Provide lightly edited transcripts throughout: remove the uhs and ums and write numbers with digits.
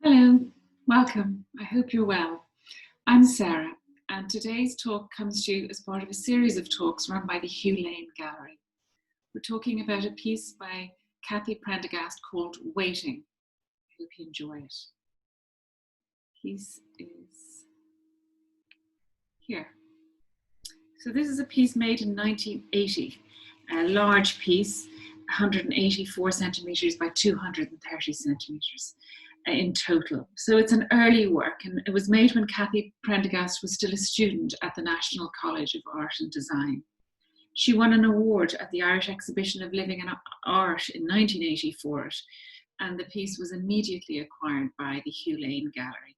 Hello, welcome. I hope you're well. I'm Sarah, and today's talk comes to you as part of a series of talks run by the Hugh Lane Gallery. We're talking about a piece by Kathy Prendergast called Waiting. I hope you enjoy it. Piece is here. So this is a piece made in 1980, a large piece, 184 centimeters by 230 centimeters in total. So it's an early work, and it was made when Kathy Prendergast was still a student at the National College of Art and Design. She won an award at the Irish Exhibition of Living and Art in 1980 for it, and the piece was immediately acquired by the Hugh Lane Gallery.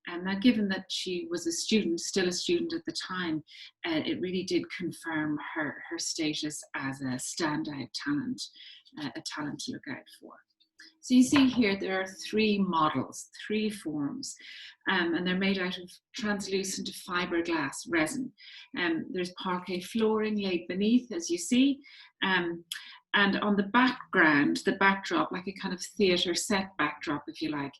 And now, given that she was a student, still a student at the time, it really did confirm her status as a standout talent, a talent to look out for. So you see here, there are three models, three forms, and they're made out of translucent fiberglass resin. There's parquet flooring laid beneath, as you see, and on the background, the backdrop, like a kind of theatre set backdrop, if you like,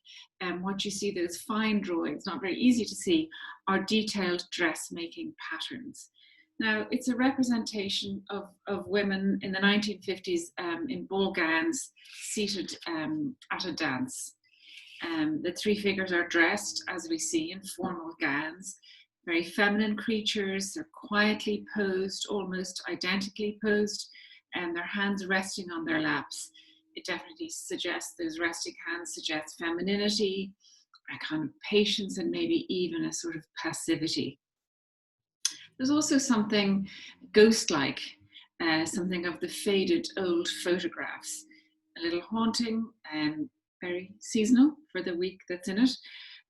what you see, those fine drawings, not very easy to see, are detailed dressmaking patterns. Now, it's a representation of women in the 1950s in ball gowns, seated at a dance. The three figures are dressed, as we see, in formal gowns, very feminine creatures. They're quietly posed, almost identically posed, and their hands resting on their laps. It definitely suggests, those resting hands suggest femininity, a kind of patience, and maybe even a sort of passivity. There's also something ghost-like, something of the faded old photographs, a little haunting and very seasonal for the week that's in it.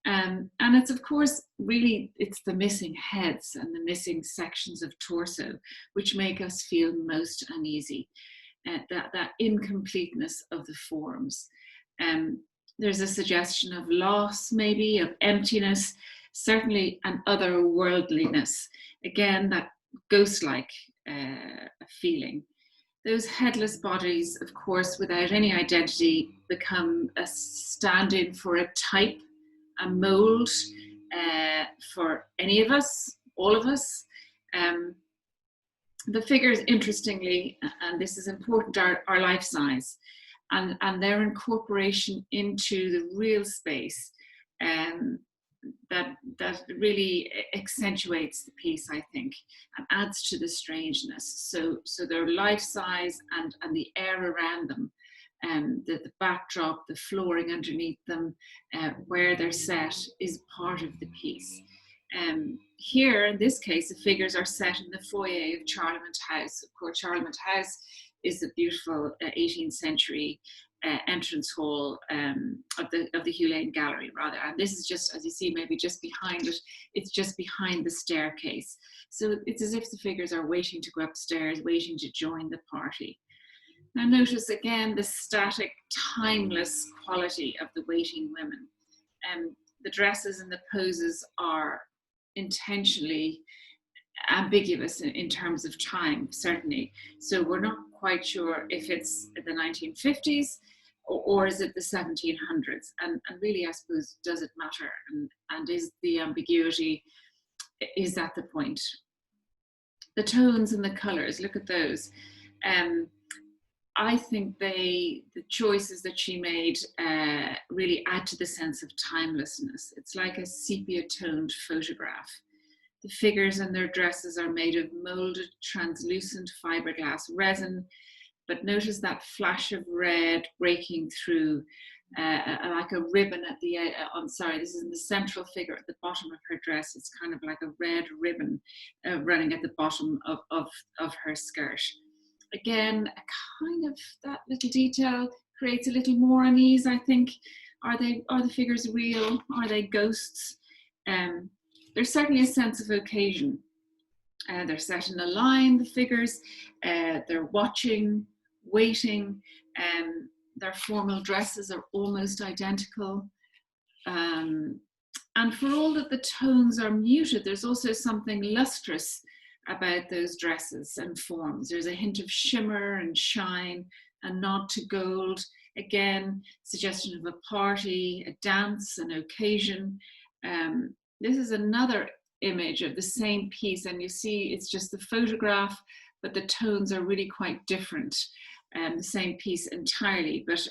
And it's, of course, really, it's the missing heads and the missing sections of torso which make us feel most uneasy, that incompleteness of the forms. There's a suggestion of loss, maybe, of emptiness, certainly an otherworldliness. Again, that ghost-like feeling. Those headless bodies, of course, without any identity, become a stand-in for a type, a mold for any of us, all of us. The figures, interestingly, and this is important, are life size, and their incorporation into the real space that really accentuates the piece, I think, and adds to the strangeness. So they're life size, and the air around them, the backdrop, the flooring underneath them, where they're set, is part of the piece. Here, in this case, the figures are set in the foyer of Charlemont House. Of course, Charlemont House is a beautiful 18th century entrance hall of the Hugh Lane Gallery, rather. And this is just, as you see, maybe just behind it. It's just behind the staircase. So it's as if the figures are waiting to go upstairs, waiting to join the party. Now notice again the static, timeless quality of the waiting women. The dresses and the poses are intentionally ambiguous in terms of time, certainly. So we're not quite sure if it's the 1950s or is it the 1700s. And really, I suppose, does it matter? And is the ambiguity, is that the point? The tones and the colors, look at those. I think the choices that she made really add to the sense of timelessness. It's like a sepia-toned photograph. The figures and their dresses are made of molded, translucent fiberglass resin, but notice that flash of red breaking through like a ribbon at the end. This is in the central figure at the bottom of her dress. It's kind of like a red ribbon running at the bottom of her skirt. Again, a kind of that little detail creates a little more unease, I think. Are the figures real? Are they ghosts? There's certainly a sense of occasion. They're set in a line, the figures. They're watching, waiting. Their formal dresses are almost identical. And for all that the tones are muted, there's also something lustrous about those dresses and forms. There's a hint of shimmer and shine, a nod to gold, Again, suggestion of a party, a dance, an occasion. This is another image of the same piece, and you see it's just the photograph, but the tones are really quite different. The same piece entirely, but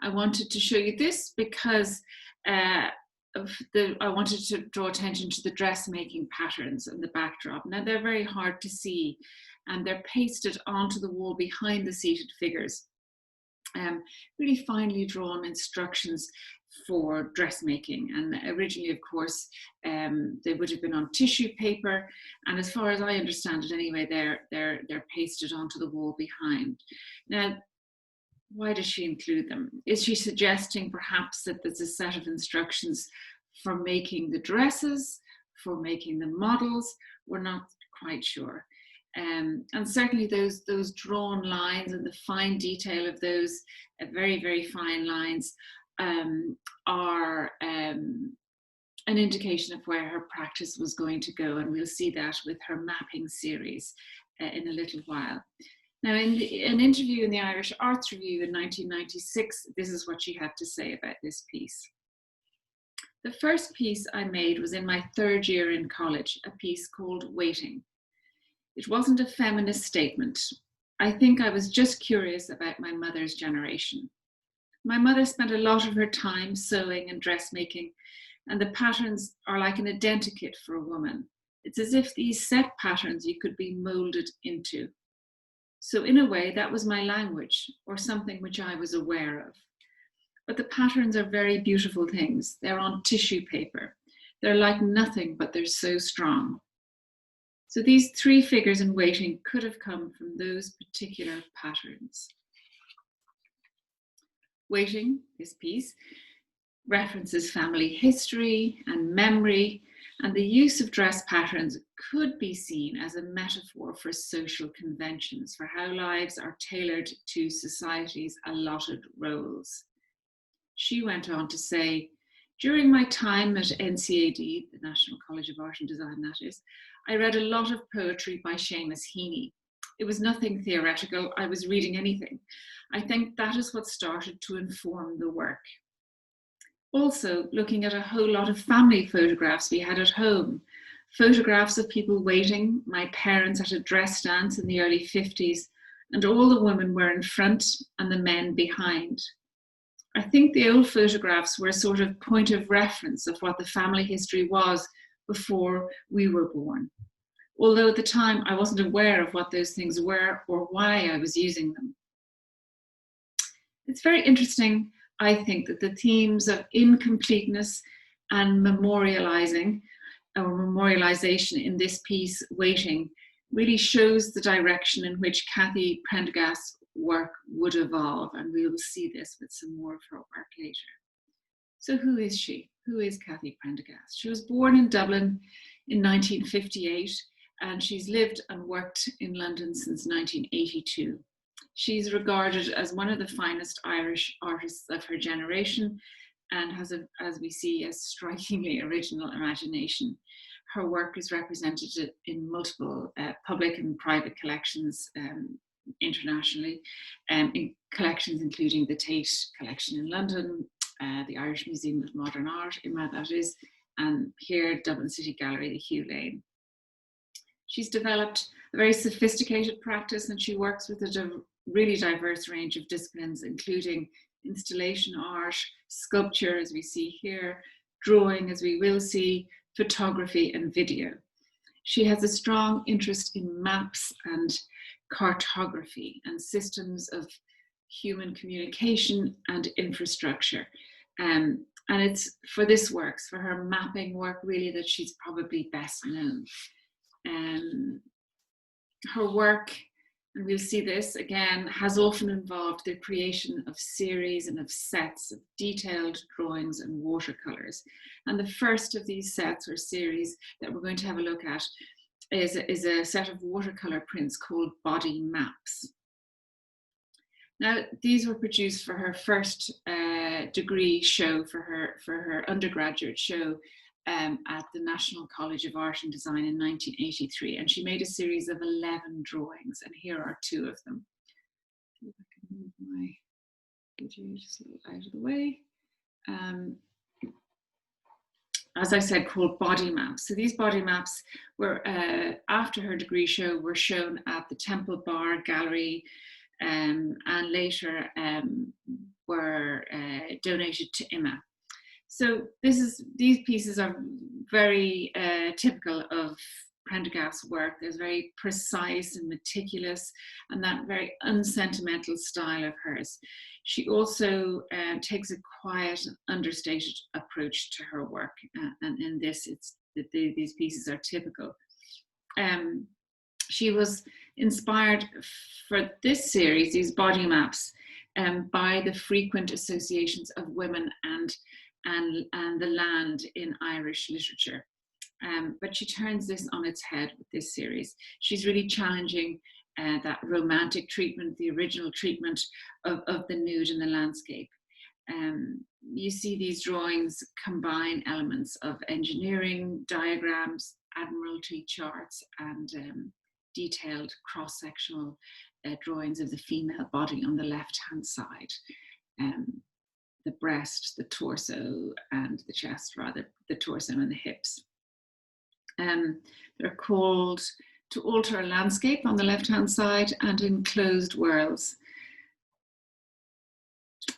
I wanted to show you this because I wanted to draw attention to the dressmaking patterns and the backdrop. Now they're very hard to see, and they're pasted onto the wall behind the seated figures. Really finely drawn instructions for dressmaking, and originally, of course, they would have been on tissue paper, and as far as I understand it anyway, they're pasted onto the wall behind. Now, why does she include them? Is she suggesting perhaps that there's a set of instructions for making the dresses, for making the models? We're not quite sure. And certainly those drawn lines and the fine detail of those very, very fine lines are an indication of where her practice was going to go, and we'll see that with her mapping series in a little while. Now, in an interview in the Irish Arts Review in 1996, this is what she had to say about this piece. The first piece I made was in my third year in college, a piece called Waiting. It wasn't a feminist statement. I think I was just curious about my mother's generation. My mother spent a lot of her time sewing and dressmaking, and the patterns are like an identikit for a woman. It's as if these set patterns you could be molded into. So in a way, that was my language, or something which I was aware of. But the patterns are very beautiful things. They're on tissue paper. They're like nothing, but they're so strong. So these three figures in Waiting could have come from those particular patterns. Waiting, this piece, references family history and memory, and the use of dress patterns could be seen as a metaphor for social conventions, for how lives are tailored to society's allotted roles. She went on to say, during my time at NCAD, the National College of Art and Design that is, I read a lot of poetry by Seamus Heaney. It was nothing theoretical, I was reading anything. I think that is what started to inform the work. Also, looking at a whole lot of family photographs we had at home, photographs of people waiting, my parents at a dress dance in the early 50s, and all the women were in front and the men behind. I think the old photographs were a sort of point of reference of what the family history was before we were born. Although at the time I wasn't aware of what those things were or why I was using them. It's very interesting, I think, that the themes of incompleteness and memorializing or memorialization in this piece, Waiting, really shows the direction in which Cathy Prendergast's work would evolve, and we will see this with some more of her work later. So who is she? Who is Cathy Prendergast? She was born in Dublin in 1958, and she's lived and worked in London since 1982. She's regarded as one of the finest Irish artists of her generation and has, as we see, a strikingly original imagination. Her work is represented in multiple public and private collections internationally, in collections including the Tate collection in London, the Irish Museum of Modern Art, IMA that is, and here Dublin City Gallery, the Hugh Lane. She's developed a very sophisticated practice, and she works with a really diverse range of disciplines, including installation art, sculpture, as we see here, drawing, as we will see, photography and video. She has a strong interest in maps and cartography and systems of human communication and infrastructure. And it's for this work, for her mapping work, really, that she's probably best known. Her work, and we'll see this again, has often involved the creation of series and of sets of detailed drawings and watercolors. And the first of these sets or series that we're going to have a look at is a set of watercolor prints called Body Maps. Now, these were produced for her first degree show, for her undergraduate show at the National College of Art and Design in 1983, and she made a series of 11 drawings, and here are two of them. See if I can move my just a little out of the way. As I said, called body maps. So these body maps were, after her degree show, were shown at the Temple Bar Gallery, and later were donated to IMA. So these pieces are very typical of Prendergast's work. There's very precise and meticulous, and that very unsentimental style of hers. She also takes a quiet and understated approach to her work, and in this, these pieces are typical. She was inspired for this series, these body maps, by the frequent associations of women and the land in Irish literature. But she turns this on its head with this series. She's really challenging that romantic treatment, the original treatment of the nude in the landscape. You see these drawings combine elements of engineering, diagrams, admiralty charts, and detailed cross-sectional drawings of the female body on the left-hand side. The breast, the torso, and the chest, rather, the torso and the hips. They're called To Alter a Landscape on the left-hand side and Enclosed Worlds.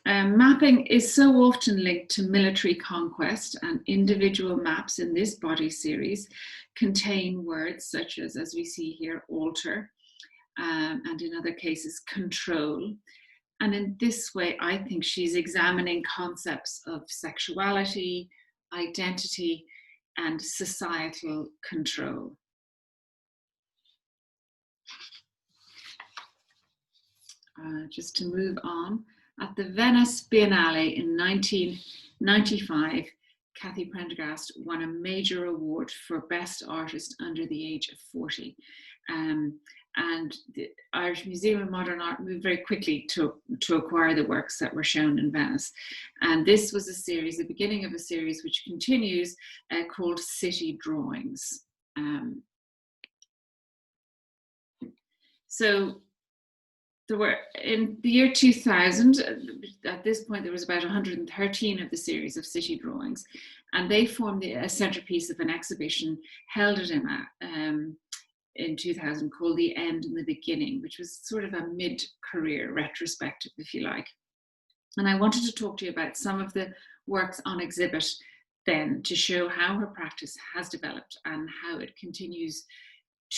Mapping is so often linked to military conquest, and individual maps in this body series contain words such as we see here, alter, and in other cases, control. And in this way, I think she's examining concepts of sexuality, identity, and societal control. Just to move on, at the Venice Biennale in 1995, Cathy Prendergast won a major award for Best Artist under the age of 40. And the Irish Museum of Modern Art moved very quickly to acquire the works that were shown in Venice. And this was a series, the beginning of a series which continues, called City Drawings. So there were, in the year 2000, at this point there was about 113 of the series of city drawings, and they formed a centerpiece of an exhibition held at IMA in 2000 called The End and the Beginning, which was sort of a mid-career retrospective, if you like. And I wanted to talk to you about some of the works on exhibit then, to show how her practice has developed and how it continues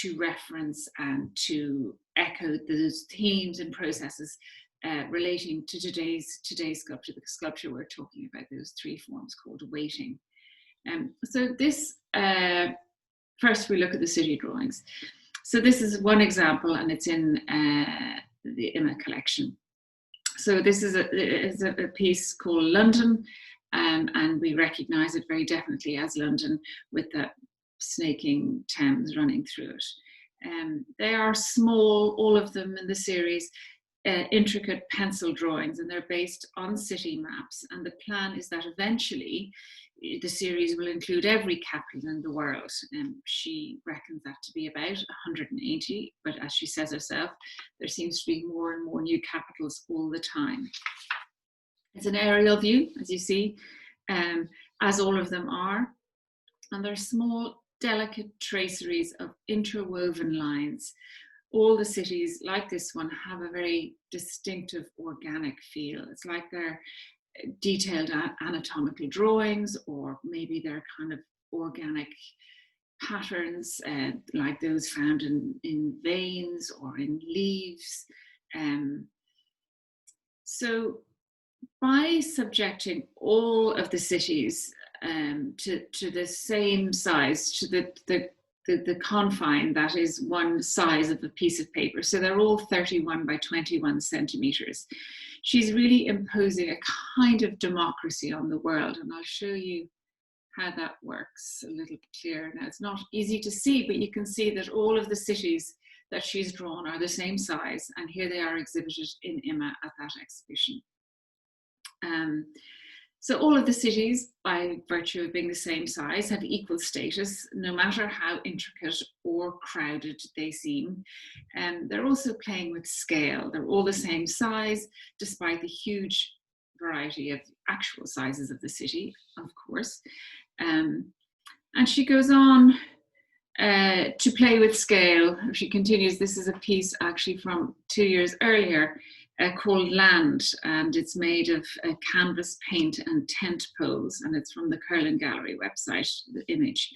to reference and to echo those themes and processes relating to today's sculpture, the sculpture we're talking about, those three forms called waiting. So this, first we look at the city drawings. So this is one example, and it's in the IMA collection. So this is a piece called London, and we recognize it very definitely as London with that snaking Thames running through it. They are small, all of them in the series, intricate pencil drawings, and they're based on city maps. And the plan is that eventually the series will include every capital in the world. She reckons that to be about 180, but as she says herself, there seems to be more and more new capitals all the time. It's an aerial view, as you see, as all of them are, and they're small, delicate traceries of interwoven lines. All the cities, like this one, have a very distinctive organic feel. It's like they're detailed anatomical drawings, or maybe they're kind of organic patterns, like those found in veins or in leaves. So by subjecting all of the cities to the same size, to the confine that is one size of a piece of paper, so they're all 31 by 21 centimeters, she's really imposing a kind of democracy on the world. And I'll show you how that works a little clearer now. It's not easy to see, but you can see that all of the cities that she's drawn are the same size, and here they are exhibited in IMA at that exhibition. So all of the cities, by virtue of being the same size, have equal status, no matter how intricate or crowded they seem. And they're also playing with scale. They're all the same size, despite the huge variety of actual sizes of the city, of course. And she goes on to play with scale. She continues, this is a piece actually from 2 years earlier, called Land, and it's made of canvas, paint and tent poles, and it's from the Curlin Gallery website, the image.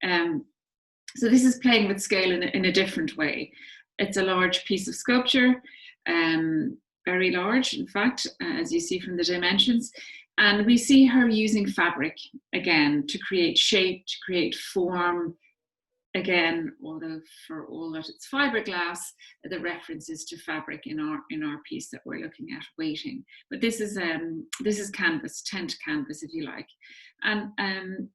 So this is playing with scale in a different way. It's a large piece of sculpture, very large, in fact, as you see from the dimensions. And we see her using fabric again to create shape, to create form. Again, although for all that it's fiberglass, the reference is to fabric in our piece that we're looking at, Waiting. But this is canvas, tent canvas, if you like, and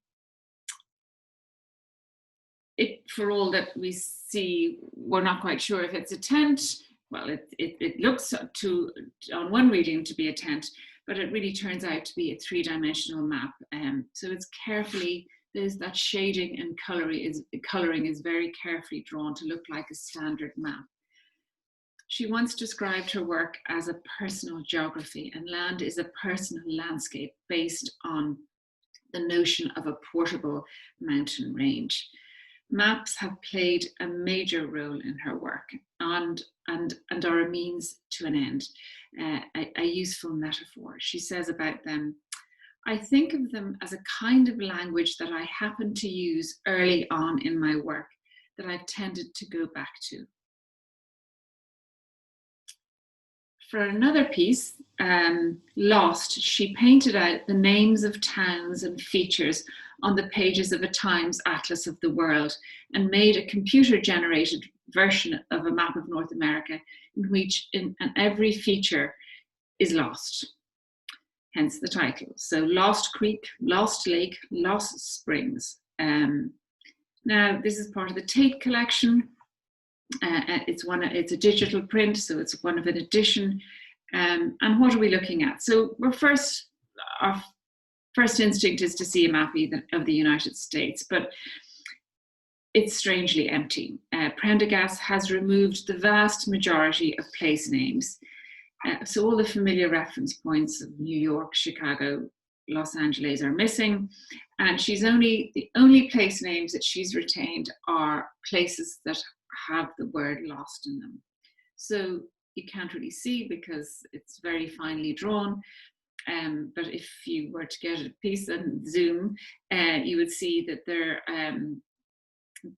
it, for all that we see, we're not quite sure if it's a tent. Well, it looks to, on one reading, to be a tent, but it really turns out to be a three-dimensional map. So it's carefully, there's that shading and coloring is very carefully drawn to look like a standard map. She once described her work as a personal geography, and Land is a personal landscape based on the notion of a portable mountain range. Maps have played a major role in her work and are a means to an end, a useful metaphor. She says about them, I think of them as a kind of language that I happen to use early on in my work that I've tended to go back to. For another piece, Lost, she painted out the names of towns and features on the pages of a Times Atlas of the World and made a computer-generated version of a map of North America in which every feature is lost, hence the title. So Lost Creek, Lost Lake, Lost Springs. Now, this is part of the Tate collection. It's a digital print, so it's one of an edition. And what are we looking at? So our first instinct is to see a map of the United States, but it's strangely empty. Prendergast has removed the vast majority of place names. So all the familiar reference points of New York, Chicago, Los Angeles are missing. And the only place names that she's retained are places that have the word lost in them. So you can't really see because it's very finely drawn. But if you were to get a piece and zoom, you would see that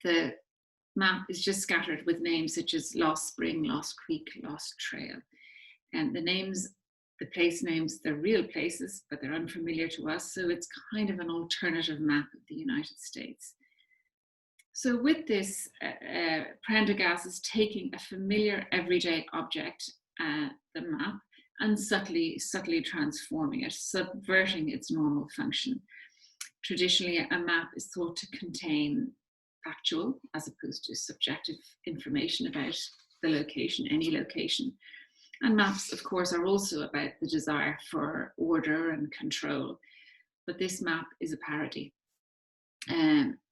the map is just scattered with names such as Lost Spring, Lost Creek, Lost Trail. And the place names, they're real places, but they're unfamiliar to us. So it's kind of an alternative map of the United States. So with this, Prendergast is taking a familiar everyday object, the map, and subtly transforming it, subverting its normal function. Traditionally, a map is thought to contain factual as opposed to subjective information about the location, any location. And maps, of course, are also about the desire for order and control. But this map is a parody.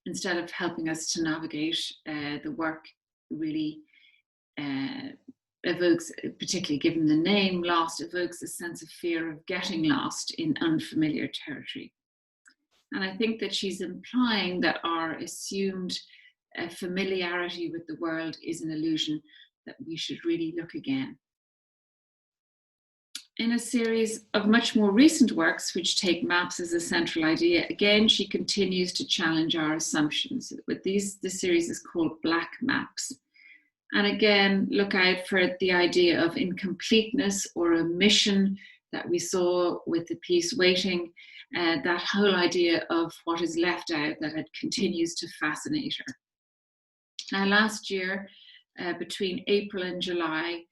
Instead of helping us to navigate, the work really evokes, particularly given the name Lost, evokes a sense of fear of getting lost in unfamiliar territory. And I think that she's implying that our assumed familiarity with the world is an illusion, that we should really look again. In a series of much more recent works, which take maps as a central idea, again, she continues to challenge our assumptions. With this series is called Black Maps. And again, look out for the idea of incompleteness or omission that we saw with the piece Waiting, that whole idea of what is left out, that it continues to fascinate her. Now, last year, between April and July,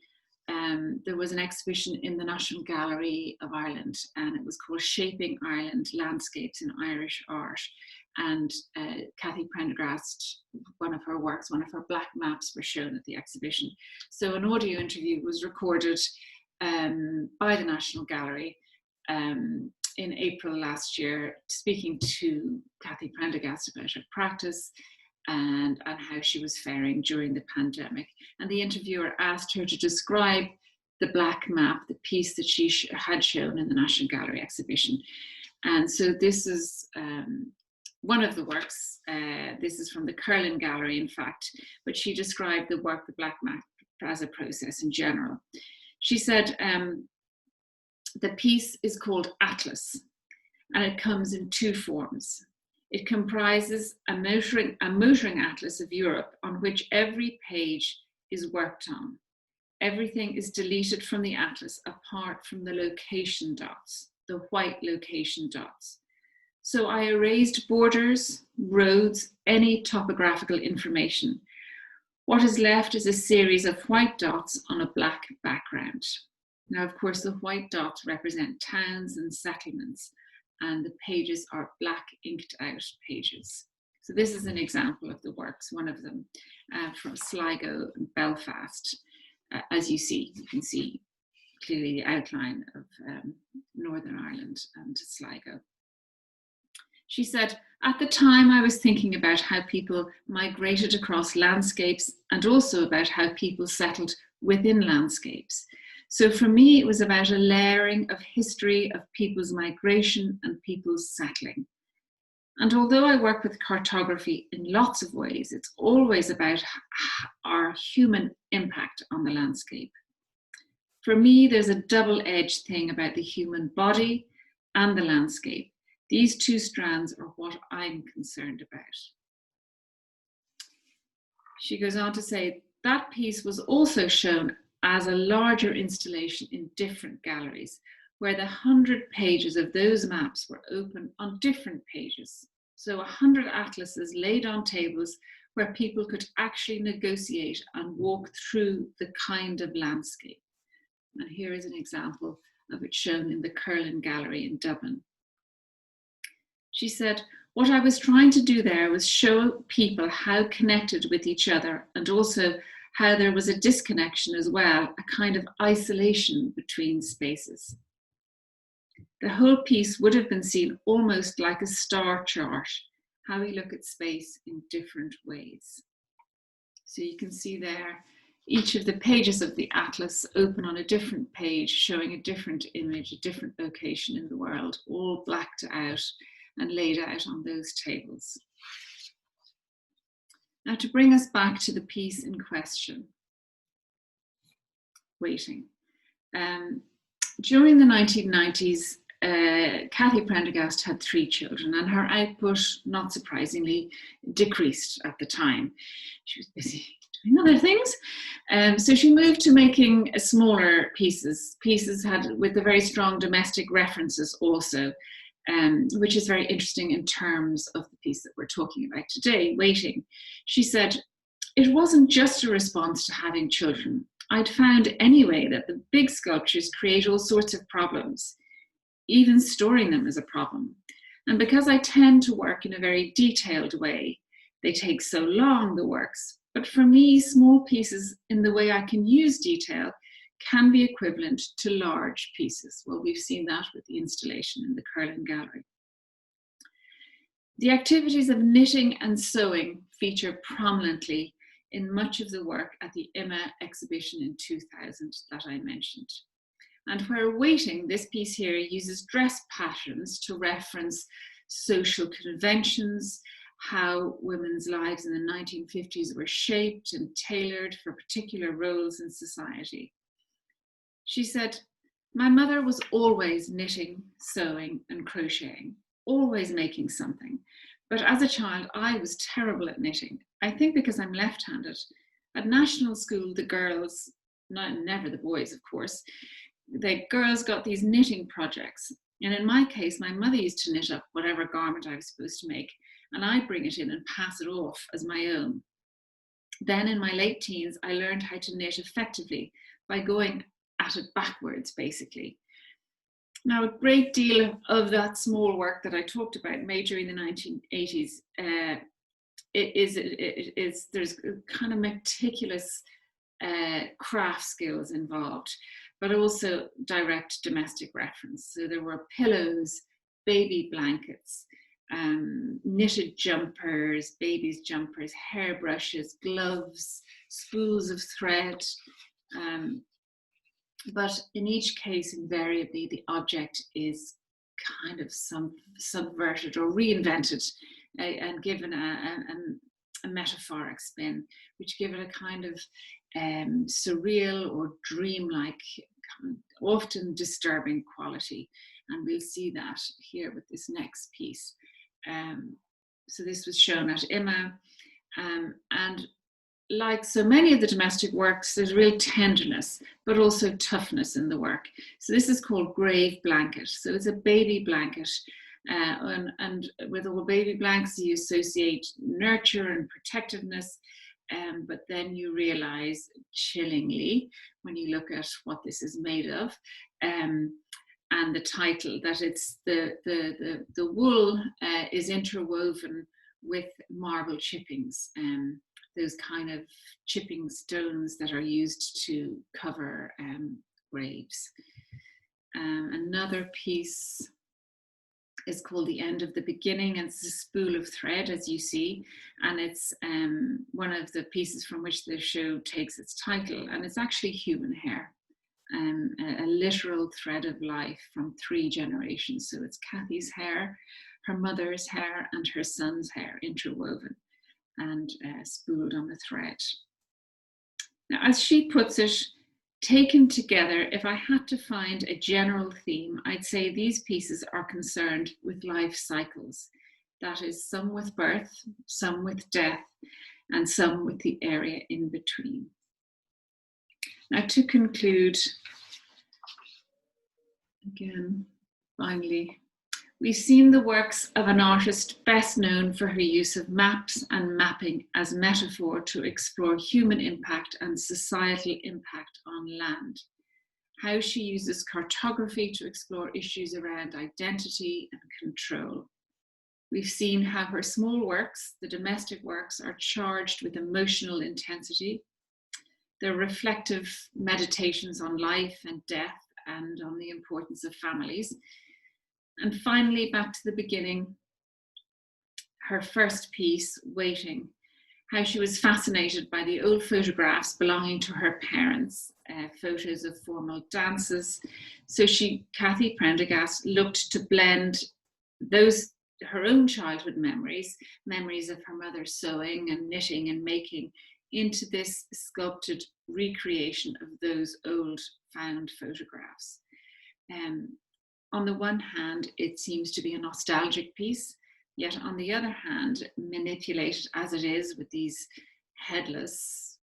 there was an exhibition in the National Gallery of Ireland, and it was called Shaping Ireland, Landscapes in Irish Art. And Cathy Prendergast, one of her works, one of her black maps were shown at the exhibition. So an audio interview was recorded by the National Gallery in April last year, speaking to Kathy Prendergast about her practice and how she was faring during the pandemic. And the interviewer asked her to describe the black map, the piece that she had shown in the National Gallery exhibition. And so this is one of the works. This is from the Curlin Gallery, in fact, but she described the work, the black map, as a process in general. She said the piece is called Atlas, and it comes in two forms. It comprises a motoring atlas of Europe on which every page is worked on. Everything is deleted from the atlas apart from the location dots, the white location dots. So I erased borders, roads, any topographical information. What is left is a series of white dots on a black background. Now, of course, the white dots represent towns and settlements, and the pages are black inked out pages. So this is an example of the works, one of them from Sligo and Belfast. As you can see clearly the outline of Northern Ireland and Sligo. She said, at the time I was thinking about how people migrated across landscapes and also about how people settled within landscapes. So for me, it was about a layering of history of people's migration and people's settling. And although I work with cartography in lots of ways, it's always about our human impact on the landscape. For me, there's a double-edged thing about the human body and the landscape. These two strands are what I'm concerned about. She goes on to say, that piece was also shown as a larger installation in different galleries, where the 100 pages of those maps were open on different pages. So 100 atlases laid on tables where people could actually negotiate and walk through the kind of landscape. And here is an example of it shown in the Curlin Gallery in Dublin. She said, what I was trying to do there was show people how connected with each other, and also how there was a disconnection as well, a kind of isolation between spaces. The whole piece would have been seen almost like a star chart, how we look at space in different ways. So you can see there, each of the pages of the atlas open on a different page, showing a different image, a different location in the world, all blacked out and laid out on those tables. Now, to bring us back to the piece in question, Waiting. During the 1990s, Kathy Prendergast had 3 children, and her output, not surprisingly, decreased at the time. She was busy doing other things. So she moved to making smaller pieces with the very strong domestic references also, which is very interesting in terms of the piece that we're talking about today, Waiting. She said, it wasn't just a response to having children. I'd found anyway that the big sculptures create all sorts of problems. Even storing them is a problem. And because I tend to work in a very detailed way, they take so long, the works. But for me, small pieces in the way I can use detail can be equivalent to large pieces. Well, we've seen that with the installation in the Curlin Gallery. The activities of knitting and sewing feature prominently in much of the work at the IMA exhibition in 2000 that I mentioned. And where Waiting, this piece here uses dress patterns to reference social conventions, how women's lives in the 1950s were shaped and tailored for particular roles in society. She said, my mother was always knitting, sewing, and crocheting, always making something. But as a child, I was terrible at knitting. I think because I'm left-handed. At national school, the girls, never the boys, of course, the girls got these knitting projects. And in my case, my mother used to knit up whatever garment I was supposed to make, and I'd bring it in and pass it off as my own. Then in my late teens, I learned how to knit effectively by going at it backwards, basically. Now, a great deal of that small work that I talked about made during the 1980s, there's kind of meticulous craft skills involved. but also direct domestic reference. So there were pillows, baby blankets, knitted jumpers, babies' jumpers, hairbrushes, gloves, spools of thread. But in each case, invariably, the object is kind of subverted or reinvented and given a metaphoric spin, which give it a kind of surreal or dreamlike, often disturbing quality. And we'll see that here with this next piece. So this was shown at IMA, and like so many of the domestic works, there's real tenderness, but also toughness in the work. So this is called Grave Blanket. So it's a baby blanket. And with all baby blankets, you associate nurture and protectiveness. But then you realize chillingly, when you look at what this is made of, and the title, that it's the wool is interwoven with marble chippings. Those kind of chipping stones that are used to cover graves. Another piece is called The End of the Beginning, and it's a spool of thread, as you see, and it's one of the pieces from which the show takes its title, and it's actually human hair, a literal thread of life from 3 generations. So it's Kathy's hair, her mother's hair, and her son's hair interwoven and spooled on the thread. Now, as she puts it, taken together, if I had to find a general theme, I'd say these pieces are concerned with life cycles. That is, some with birth, some with death, and some with the area in between. Now, to conclude, again, finally, we've seen the works of an artist best known for her use of maps and mapping as metaphor to explore human impact and societal impact on land. How she uses cartography to explore issues around identity and control. We've seen how her small works, the domestic works, are charged with emotional intensity. They're reflective meditations on life and death and on the importance of families. And finally, back to the beginning, her first piece, Waiting, how she was fascinated by the old photographs belonging to her parents, photos of formal dances. So Kathy Prendergast, looked to blend those, her own childhood memories of her mother sewing and knitting and making, into this sculpted recreation of those old found photographs. On the one hand, it seems to be a nostalgic piece, yet on the other hand, manipulated as it is with these headless,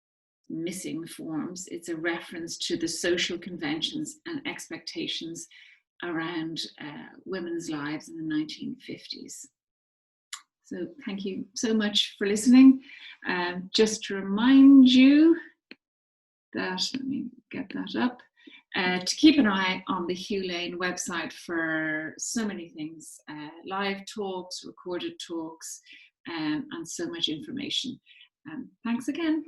missing forms, it's a reference to the social conventions and expectations around women's lives in the 1950s. So thank you so much for listening. Just to remind you that, let me get that up, to keep an eye on the Hugh Lane website for so many things, live talks, recorded talks, and so much information. Thanks again.